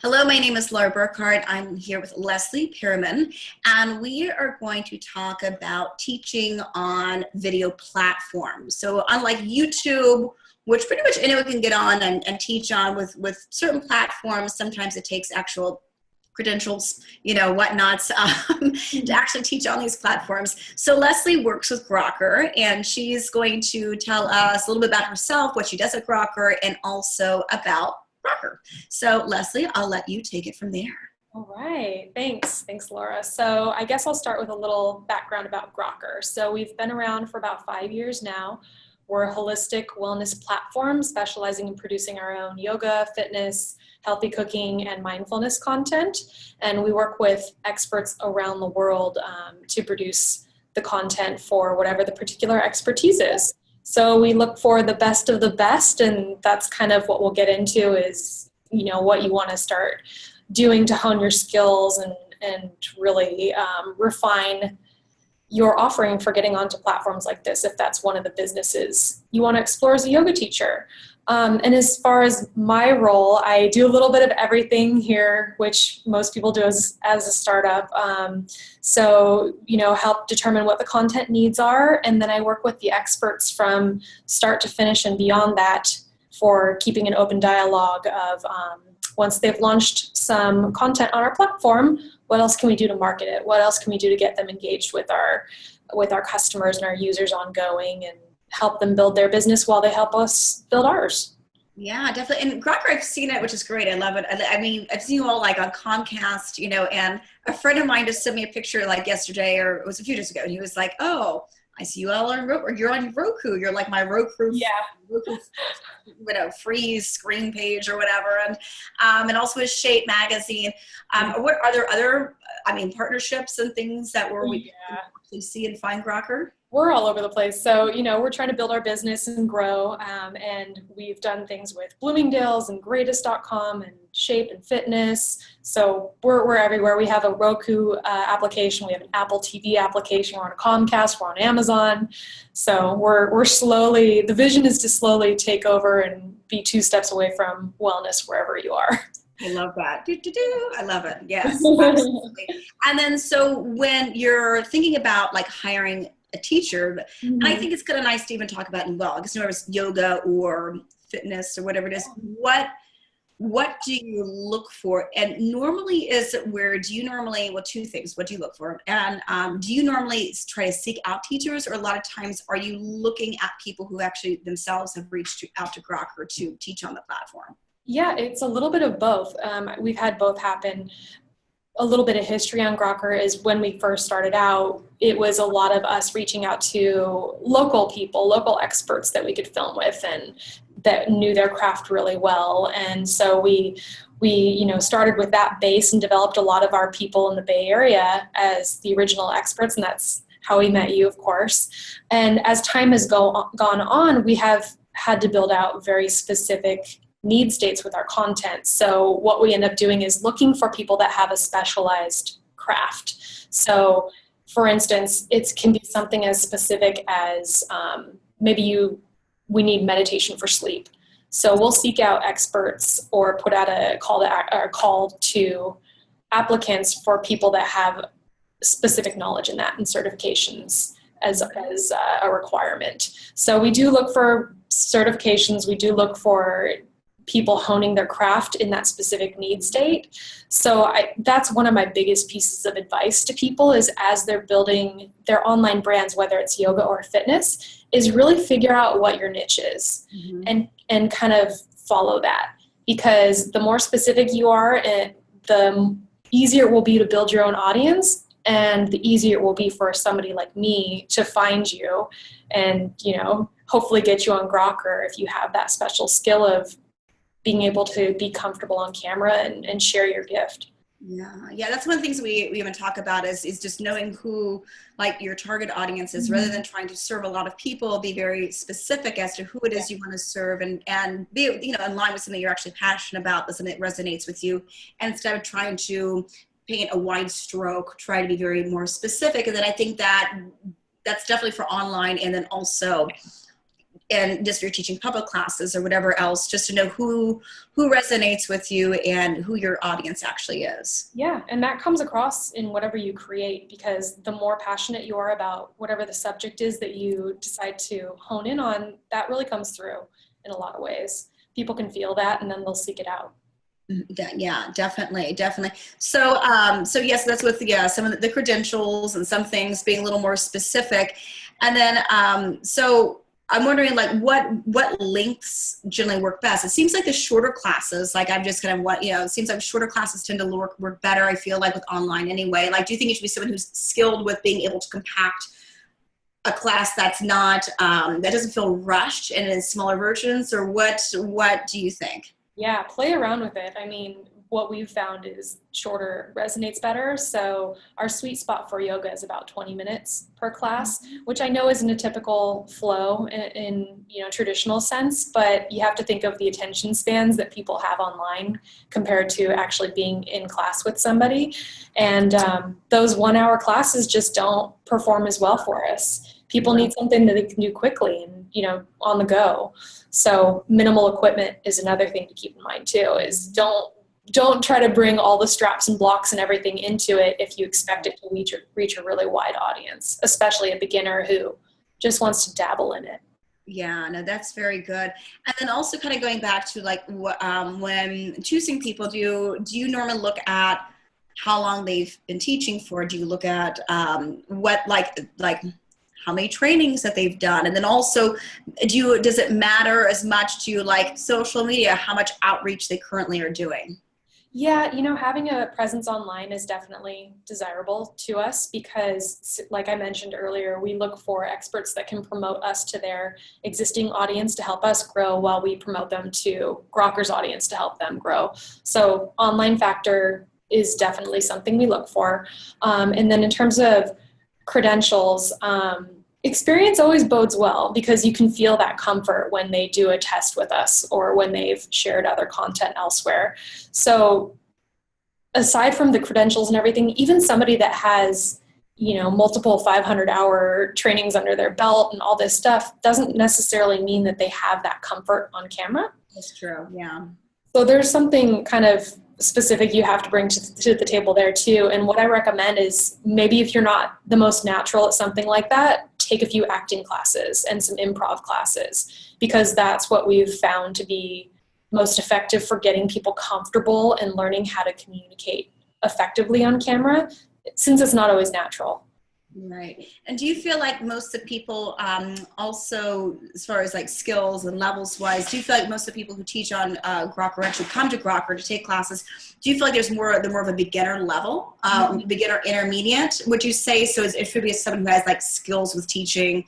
Hello, my name is Laura Burkhardt. I'm here with Leslie Perryman, and we are going to talk about teaching on video platforms. So unlike YouTube, which pretty much anyone can get on and teach on with certain platforms, sometimes it takes actual credentials, whatnots, to actually teach on these platforms. So Leslie works with Grokr, and she's going to tell us a little bit about herself, what she does at Grokr, and also about Grokr. So Leslie, I'll let you take it from there. All right, thanks, Laura. So I guess I'll start with a little background about Grokr. So we've been around for about 5 years now. We're a holistic wellness platform specializing in producing our own yoga, fitness, healthy cooking, and mindfulness content. And we work with experts around the world to produce the content for whatever the particular expertise is. So we look for the best of the best, and that's kind of what we'll get into is, what you want to start doing to hone your skills and really refine your offering for getting onto platforms like this, if that's one of the businesses you want to explore as a yoga teacher. And as far as my role, I do a little bit of everything here, which most people do as a startup. So, help determine what the content needs are. And then I work with the experts from start to finish and beyond that for keeping an open dialogue of once they've launched some content on our platform, what else can we do to market it? What else can we do to get them engaged with our customers and our users ongoing and help them build their business while they help us build ours? Yeah, definitely. And Grokr, I've seen it, which is great. I love it. I mean, I've seen you all like on Comcast, and a friend of mine just sent me a picture like yesterday, or it was a few days ago, and he was like, "Oh, I see you all on Roku. You're on Roku. You're like my Roku, Roku, free screen page or whatever." And also with Shape Magazine. What are there other, partnerships and things that we can actually see and find Grokr? We're all over the place. So, we're trying to build our business and grow. And we've done things with Bloomingdale's and Greatest.com and Shape and Fitness. So we're everywhere. We have a Roku application. We have an Apple TV application. We're on a Comcast. We're on Amazon. So we're slowly, the vision is to slowly take over and be 2 steps away from wellness wherever you are. I love that. I love it. Yes, absolutely. And then so when you're thinking about like hiring a teacher, and I think it's kind of nice to even talk about in well, because it's yoga or fitness or whatever it is. What do you look for? And normally well, 2 things. What do you look for? And do you normally try to seek out teachers, or a lot of times are you looking at people who actually themselves have reached out to Grokr to teach on the platform? Yeah, it's a little bit of both. We've had both happen. A little bit of history on Grokr is when we first started out, it was a lot of us reaching out to local people, local experts that we could film with and that knew their craft really well. And so we started with that base and developed a lot of our people in the Bay Area as the original experts, and that's how we met you, of course. And as time has gone on, we have had to build out very specific need states with our content. So what we end up doing is looking for people that have a specialized craft. So for instance, it can be something as specific as we need meditation for sleep. So we'll seek out experts or put out a call to applicants for people that have specific knowledge in that and certifications as a requirement. So we do look for certifications. We do look for people honing their craft in that specific need state. So that's one of my biggest pieces of advice to people is as they're building their online brands, whether it's yoga or fitness, is really figure out what your niche is and kind of follow that. Because the more specific you are, the easier it will be to build your own audience, and the easier it will be for somebody like me to find you and, hopefully get you on Grokr if you have that special skill of being able to be comfortable on camera and share your gift. Yeah, that's one of the things we even talk about is just knowing who like your target audience is, rather than trying to serve a lot of people. Be very specific as to who it is you want to serve, and be in line with something you're actually passionate about, something that resonates with you. And instead of trying to paint a wide stroke, try to be very more specific. And then I think that's definitely for online, and then also and just if you're teaching public classes or whatever else, just to know who resonates with you and who your audience actually is. Yeah, and that comes across in whatever you create, because the more passionate you are about whatever the subject is that you decide to hone in on, that really comes through in a lot of ways. People can feel that, and then they'll seek it out. Yeah, definitely. So, so yes, that's with some of the credentials and some things being a little more specific. And then, so I'm wondering, like, what lengths generally work best? It seems like the shorter classes, like I'm just kind of it seems like shorter classes tend to work better, I feel like, with online anyway. Like, do you think it should be someone who's skilled with being able to compact a class that's not, that doesn't feel rushed and in smaller versions, or what do you think? Yeah, play around with it. I mean, what we've found is shorter resonates better. So our sweet spot for yoga is about 20 minutes per class, which I know isn't a typical flow in traditional sense, but you have to think of the attention spans that people have online compared to actually being in class with somebody. And those 1 hour classes just don't perform as well for us. People need something that they can do quickly and, on the go. So minimal equipment is another thing to keep in mind too, is don't try to bring all the straps and blocks and everything into it if you expect it to reach a really wide audience, especially a beginner who just wants to dabble in it. Yeah, no, that's very good. And then also kind of going back to like when choosing people, do you normally look at how long they've been teaching for? Do you look at what like how many trainings that they've done? And then also, does it matter as much to you, like social media, how much outreach they currently are doing? Yeah, having a presence online is definitely desirable to us because, like I mentioned earlier, we look for experts that can promote us to their existing audience to help us grow while we promote them to Grokker's audience to help them grow. So online factor is definitely something we look for. And then in terms of credentials, experience always bodes well because you can feel that comfort when they do a test with us or when they've shared other content elsewhere. So aside from the credentials and everything, even somebody that has, multiple 500-hour trainings under their belt and all this stuff doesn't necessarily mean that they have that comfort on camera. That's true, yeah. So there's something kind of specific you have to bring to the table there too. And what I recommend is maybe if you're not the most natural at something like that, take a few acting classes and some improv classes, because that's what we've found to be most effective for getting people comfortable and learning how to communicate effectively on camera, since it's not always natural. Right. And do you feel like most of the people also, as far as like skills and levels wise, do you feel like most of the people who teach on Grokker actually come to Grokker to take classes? Do you feel like there's more of a beginner level, beginner intermediate, would you say? So it should be someone who has like skills with teaching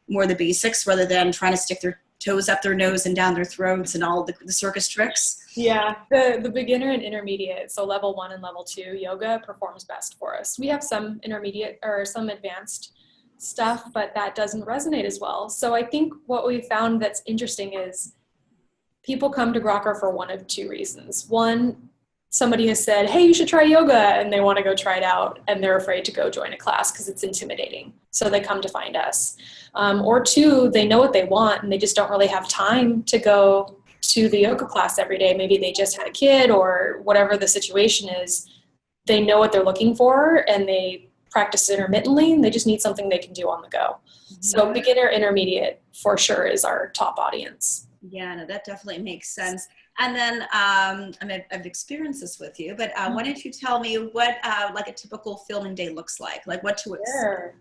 more the basics rather than trying to stick their toes up their nose and down their throats and all the circus tricks? Yeah, the beginner and intermediate, so level 1 and level 2 yoga performs best for us. We have some intermediate or some advanced stuff, but that doesn't resonate as well. So I think what we found that's interesting is people come to Grokker for one of two reasons. One, somebody has said, hey, you should try yoga, and they want to go try it out, and they're afraid to go join a class because it's intimidating. So they come to find us. Or two, they know what they want, and they just don't really have time to go to the yoga class every day. Maybe they just had a kid or whatever the situation is. They know what they're looking for, and they practice intermittently, and they just need something they can do on the go. So beginner, intermediate, for sure, is our top audience. Yeah, no, that definitely makes sense. And then, I mean, I've experienced this with you, but why don't you tell me what like a typical filming day looks like what to expect? Sure.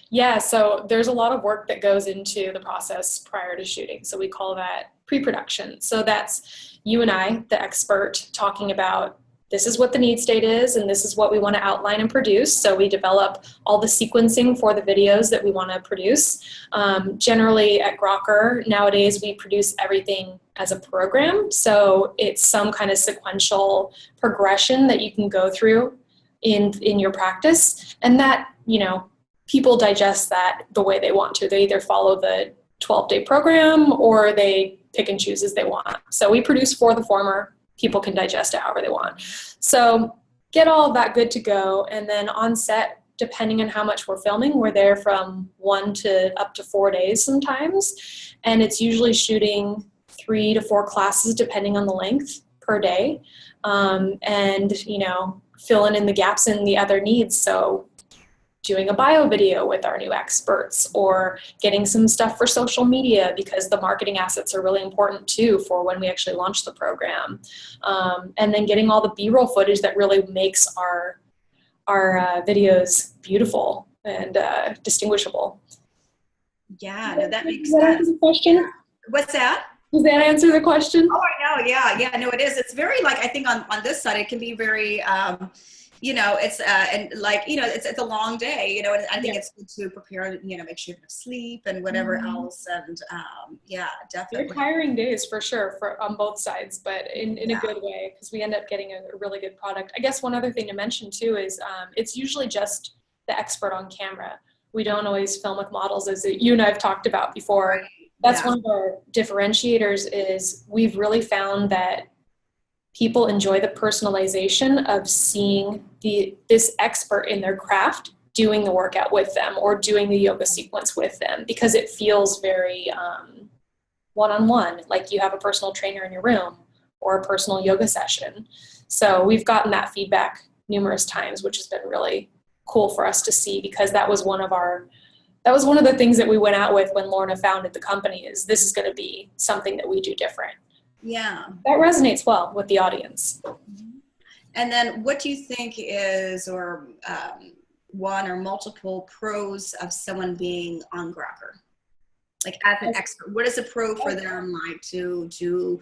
Yeah, so there's a lot of work that goes into the process prior to shooting. So we call that pre-production. So that's you and I, the expert, talking about this is what the need state is, and this is what we want to outline and produce. So we develop all the sequencing for the videos that we want to produce. Generally at Grokker, nowadays we produce everything as a program. So it's some kind of sequential progression that you can go through in your practice. And that, people digest that the way they want to. They either follow the 12-day program or they pick and choose as they want. So we produce for the former. People can digest it however they want. So get all of that good to go. And then on set, depending on how much we're filming. We're there from 1 to up to 4 days sometimes. And it's usually shooting 3 to 4 classes depending on the length per day. And, you know, filling in the gaps in the other needs. So doing a bio video with our new experts, or getting some stuff for social media, because the marketing assets are really important too for when we actually launch the program. And then getting all the B-roll footage that really makes our videos beautiful and distinguishable. Yeah, no, that makes Does that sense. answer the question? Yeah. What's that? Does that answer the question? Oh, I know. Yeah, no, it is. It's very, like, I think on this side, it can be very, you know, it's, and like, you know, it's a long day, you know, and I think it's good to prepare, you know, make sure you have sleep and whatever else. And yeah, definitely. They're tiring days for sure on both sides, but in a good way, because we end up getting a really good product. I guess one other thing to mention too is it's usually just the expert on camera. We don't always film with models, as you and I have talked about before. Right. That's one of our differentiators. Is we've really found that people enjoy the personalization of seeing this expert in their craft doing the workout with them or doing the yoga sequence with them, because it feels very one-on-one, like you have a personal trainer in your room or a personal yoga session. So we've gotten that feedback numerous times, which has been really cool for us to see, because that was one of the things that we went out with when Lorna founded the company, is this is going to be something that we do different. Yeah. That resonates well with the audience. And then what do you think is, or one or multiple pros of someone being on Grokr? Like, as an expert, what is a pro for them, like to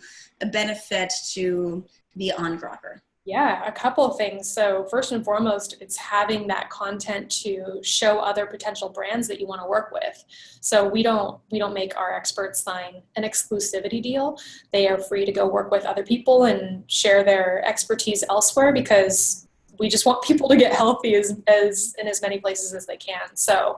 benefit to be on Grokr? Yeah, a couple of things. So first and foremost, it's having that content to show other potential brands that you want to work with. So we don't make our experts sign an exclusivity deal. They are free to go work with other people and share their expertise elsewhere, because we just want people to get healthy as in as many places as they can. So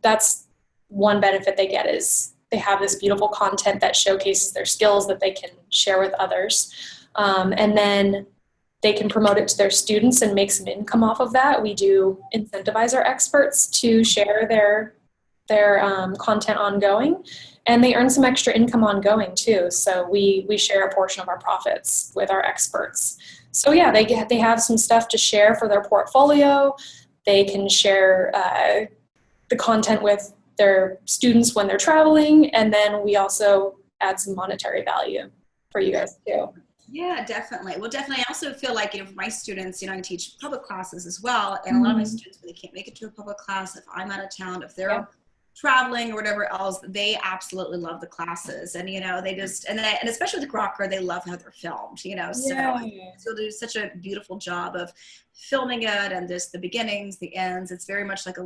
that's one benefit they get, is they have this beautiful content that showcases their skills that they can share with others. And then they can promote it to their students and make some income off of that. We do incentivize our experts to share their content ongoing, and they earn some extra income ongoing too. So we share a portion of our profits with our experts. So yeah, they have some stuff to share for their portfolio. They can share the content with their students when they're traveling, and then we also add some monetary value for you guys too. Yeah, definitely. Well, definitely. I also feel like, you know, for my students, you know, I teach public classes as well. And a lot of my students, when they can't make it to a public class, if I'm out of town, if they're traveling or whatever else, they absolutely love the classes. And, you know, they just, and especially the Grokr, they love how they're filmed, you know, so they'll do such a beautiful job of filming it, and just the beginnings, the ends. It's very much like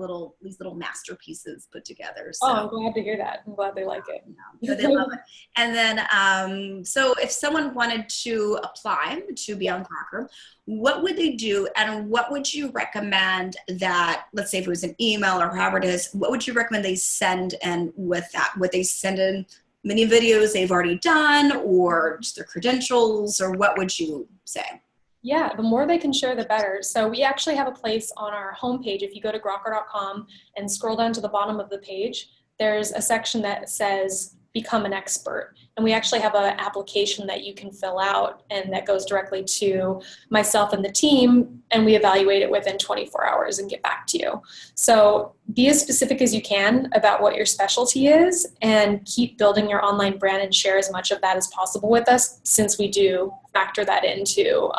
these little masterpieces put together. So. Oh, I'm glad to hear that. I'm glad they like it. Yeah, they love it. And then, so if someone wanted to apply to be on Grokr, what would they do, and what would you recommend that, let's say if it was an email or however it is, what would you recommend they send in with that? Would they send in many videos they've already done, or just their credentials, or what would you say? Yeah, the more they can share, the better. So we actually have a place on our homepage. If you go to grokr.com and scroll down to the bottom of the page, there's a section that says become an expert. And we actually have an application that you can fill out, and that goes directly to myself and the team, and we evaluate it within 24 hours and get back to you. So be as specific as you can about what your specialty is, and keep building your online brand and share as much of that as possible with us, since we do factor that into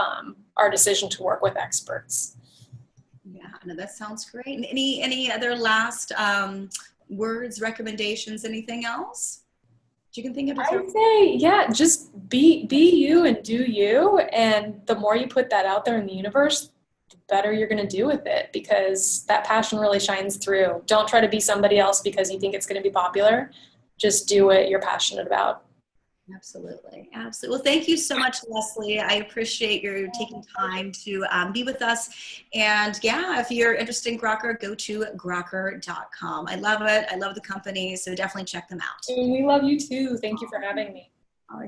our decision to work with experts. Yeah, no, that sounds great. And any other last words, recommendations, anything else you can think of? I'd say, yeah, just be you and do you. And the more you put that out there in the universe, the better you're going to do with it, because that passion really shines through. Don't try to be somebody else because you think it's going to be popular. Just do what you're passionate about. Absolutely. Absolutely. Well, thank you so much, Leslie. I appreciate your taking time to be with us. And yeah, if you're interested in Grokr, go to grokr.com. I love it. I love the company. So definitely check them out. And we love you too. Thank you for having me. All right.